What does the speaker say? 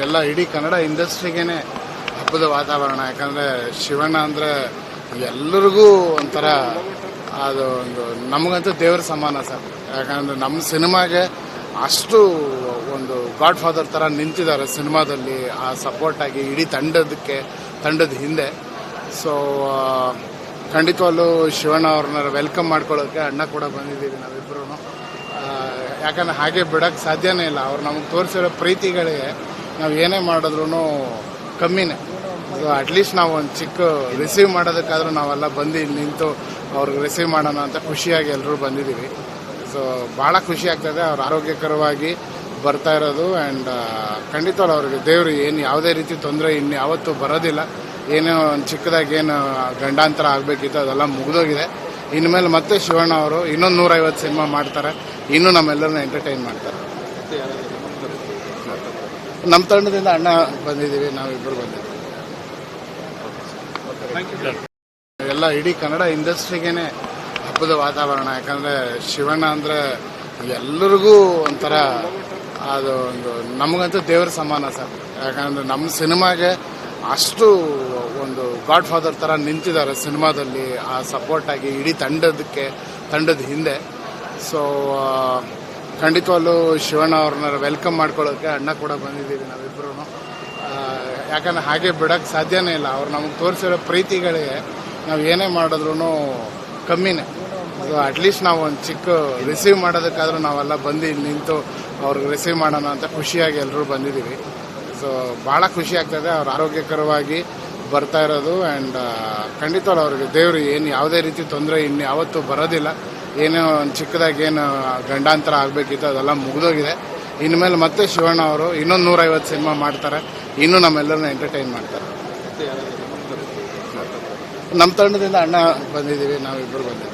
ಎಲ್ಲ ಇಡೀ ಕನ್ನಡ ಇಂಡಸ್ಟ್ರಿಗೇನೆ ಹಬ್ಬದ ವಾತಾವರಣ. ಯಾಕಂದರೆ ಶಿವಣ್ಣ ಅಂದರೆ ಎಲ್ಲರಿಗೂ ಒಂಥರ ಅದು ಒಂದು ನಮಗಂತೂ ದೇವರ ಸಮಾನ ಸರ್. ಯಾಕಂದರೆ ನಮ್ಮ ಸಿನಿಮಾಗೆ ಅಷ್ಟು ಒಂದು ಗಾಡ್ ಫಾದರ್ ಥರ ನಿಂತಿದ್ದಾರೆ ಸಿನಿಮಾದಲ್ಲಿ, ಆ ಸಪೋರ್ಟಾಗಿ ಇಡೀ ತಂಡದ ಹಿಂದೆ. ಸೊ ಖಂಡಿತವಲ್ಲೂ ಶಿವಣ್ಣ ಅವ್ರನ್ನ ವೆಲ್ಕಮ್ ಮಾಡ್ಕೊಳ್ಳೋಕ್ಕೆ ಅಣ್ಣ ಕೂಡ ಬಂದಿದ್ದೀವಿ ನಾವಿಬ್ಬರೂ. ಯಾಕಂದರೆ ಹಾಗೆ ಬಿಡೋಕ್ಕೆ ಸಾಧ್ಯನೇ ಇಲ್ಲ. ಅವ್ರು ನಮಗೆ ತೋರಿಸಿರೋ ಪ್ರೀತಿಗಳಿಗೆ ನಾವು ಏನೇ ಮಾಡಿದ್ರೂ ಕಮ್ಮಿನೇ. ಸೊ ಅಟ್ಲೀಸ್ಟ್ ನಾವು ಒಂದು ಚಿಕ್ಕ ರಿಸೀವ್ ಮಾಡೋದಕ್ಕಾದ್ರೂ ನಾವೆಲ್ಲ ಬಂದು ಇಲ್ಲಿ ನಿಂತು ಅವ್ರಿಗೆ ರಿಸೀವ್ ಮಾಡೋಣ ಅಂತ ಖುಷಿಯಾಗಿ ಎಲ್ಲರೂ ಬಂದಿದ್ದೀವಿ. ಸೊ ಭಾಳ ಖುಷಿ ಆಗ್ತದೆ ಅವ್ರು ಆರೋಗ್ಯಕರವಾಗಿ ಬರ್ತಾ ಇರೋದು. ಆ್ಯಂಡ್ ಖಂಡಿತವಲ್ಲ ಅವ್ರಿಗೆ ದೇವರು ಏನು ಯಾವುದೇ ರೀತಿ ತೊಂದರೆ ಇನ್ನು ಯಾವತ್ತೂ ಬರೋದಿಲ್ಲ. ಏನೋ ಒಂದು ಚಿಕ್ಕದಾಗಿ ಏನು ಗಂಡಾಂತರ ಆಗಬೇಕಿತ್ತು ಅದೆಲ್ಲ ಮುಗಿದೋಗಿದೆ. ಇನ್ಮೇಲೆ ಮತ್ತೆ ಶಿವಣ್ಣ ಅವರು ಇನ್ನೊಂದು 150 ಸಿನಿಮಾ ಮಾಡ್ತಾರೆ, ಇನ್ನೂ ನಮ್ಮೆಲ್ಲರನ್ನ ಎಂಟರ್ಟೈನ್ ಮಾಡ್ತಾರೆ. ನಮ್ಮ ತಂಡದಿಂದ ಅಣ್ಣ ಬಂದಿದ್ದೀವಿ, ನಾವಿಬ್ಬರು ಬಂದಿದ್ದೀವಿ. ಎಲ್ಲ ಇಡೀ ಕನ್ನಡ ಇಂಡಸ್ಟ್ರಿಗೇನೆ ಹಬ್ಬದ ವಾತಾವರಣ. ಯಾಕಂದರೆ ಶಿವಣ್ಣ ಅಂದರೆ ಎಲ್ಲರಿಗೂ ಒಂಥರ ಅದು ಒಂದು ನಮಗಂತೂ ದೇವರ ಸಮಾನ ಸರ್. ಯಾಕಂದರೆ ನಮ್ಮ ಸಿನಿಮಾಗೆ ಅಷ್ಟು ಒಂದು ಗಾಡ್ ಫಾದರ್ ಥರ ನಿಂತಿದ್ದಾರೆ ಸಿನಿಮಾದಲ್ಲಿ, ಆ ಸಪೋರ್ಟಾಗಿ ಇಡೀ ತಂಡದ ಹಿಂದೆ. ಸೊ ಖಂಡಿತವಲ್ಲೂ ಶಿವಣ್ಣ ಅವ್ರನ್ನ ವೆಲ್ಕಮ್ ಮಾಡ್ಕೊಳ್ಳೋಕ್ಕೆ ಅಣ್ಣ ಕೂಡ ಬಂದಿದ್ದೀವಿ ನಾವಿಬ್ಬರೂ. ಯಾಕಂದರೆ ಹಾಗೆ ಬಿಡೋಕ್ಕೆ ಸಾಧ್ಯನೇ ಇಲ್ಲ. ಅವ್ರು ನಮಗೆ ತೋರಿಸಿರೋ ಪ್ರೀತಿಗಳಿಗೆ ನಾವು ಏನೇ ಮಾಡಿದ್ರೂ ಕಮ್ಮಿನೇ. ಸೊ ಅಟ್ಲೀಸ್ಟ್ ನಾವು ಒಂದು ಚಿಕ್ಕ ರಿಸೀವ್ ಮಾಡೋದಕ್ಕಾದ್ರೂ ನಾವೆಲ್ಲ ಬಂದು ಇಲ್ಲಿ ನಿಂತು ಅವ್ರಿಗೆ ರಿಸೀವ್ ಮಾಡೋಣ ಅಂತ ಖುಷಿಯಾಗಿ ಎಲ್ಲರೂ ಬಂದಿದ್ದೀವಿ. ಸೊ ಭಾಳ ಖುಷಿ ಆಗ್ತದೆ ಅವ್ರು ಆರೋಗ್ಯಕರವಾಗಿ ಬರ್ತಾ ಇರೋದು. ಆ್ಯಂಡ್ ಖಂಡಿತವಲ್ಲ ಅವ್ರಿಗೆ ದೇವರು ಏನು ಯಾವುದೇ ರೀತಿ ತೊಂದರೆ ಇನ್ನು ಯಾವತ್ತೂ ಬರೋದಿಲ್ಲ. ಏನೋ ಒಂದು ಚಿಕ್ಕದಾಗಿ ಏನು ಗಂಡಾಂತರ ಆಗಬೇಕಿತ್ತು ಅದೆಲ್ಲ ಮುಗಿದೋಗಿದೆ. ಇನ್ಮೇಲೆ ಮತ್ತೆ ಶಿವಣ್ಣ ಅವರು ಇನ್ನೊಂದು 150 ಸಿನಿಮಾ ಮಾಡ್ತಾರೆ, ಇನ್ನೂ ನಮ್ಮೆಲ್ಲರನ್ನ ಎಂಟರ್ಟೈನ್ ಮಾಡ್ತಾರೆ. ನಮ್ಮ ತಂಡದಿಂದ ಅಣ್ಣ ಬಂದಿದ್ದೀವಿ, ನಾವಿಬ್ಬರು ಬಂದಿದ್ದೀವಿ.